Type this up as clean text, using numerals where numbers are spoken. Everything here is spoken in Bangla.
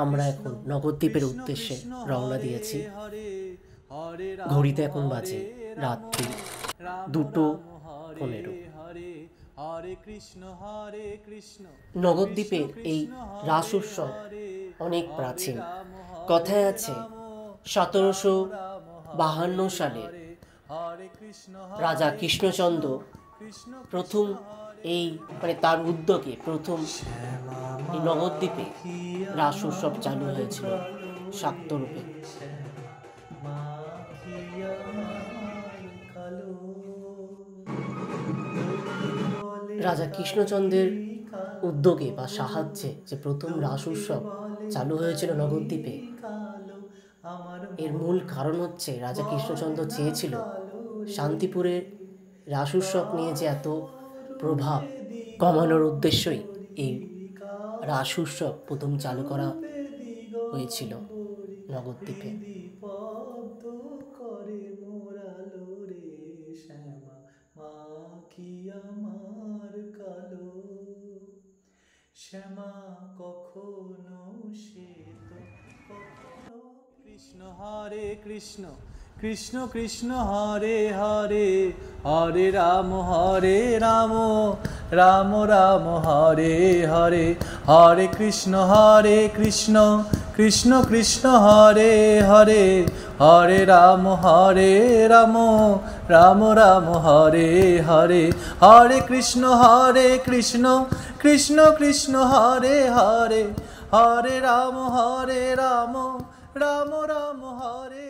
আমরা এখন নবদ্বীপের উদ্দেশ্যে রওনা দিয়েছি। ঘড়িতে এখন বাজে রাত্রি 2:15। নবদ্বীপের এই রাস উৎসব অনেক প্রাচীন। কথায় আছে 1752 সালে রাজা কৃষ্ণচন্দ্র প্রথম তার উদ্যোগে প্রথম এই নবদ্বীপে রাস উৎসব চালু হয়েছিল শাক্তরূপে। রাজা কৃষ্ণচন্দ্রের উদ্যোগে বা সাহায্যে যে প্রথম রাস উৎসব চালু হয়েছিল নবদ্বীপে, এর মূল কারণ হচ্ছে রাজা কৃষ্ণচন্দ্র চেয়েছিল শান্তিপুরের রাস উৎসব নিয়ে যে এত প্রভাব কমানোর উদ্দেশ্যই এই রাস উৎসব প্রথম চালু করা হয়েছিল নবদ্বীপে। শ্যামা কখনো শ্বেত কখনো কৃষ্ণ হরে কৃষ্ণ কৃষ্ণ কৃষ্ণ হরে হরে হরে রাম রাম রাম হরে হরে হরে কৃষ্ণ কৃষ্ণ কৃষ্ণ হরে হরে হরে রাম রাম রাম হরে হরে হরে কৃষ্ণ কৃষ্ণ কৃষ্ণ হরে হরে হরে রাম রাম রাম হরে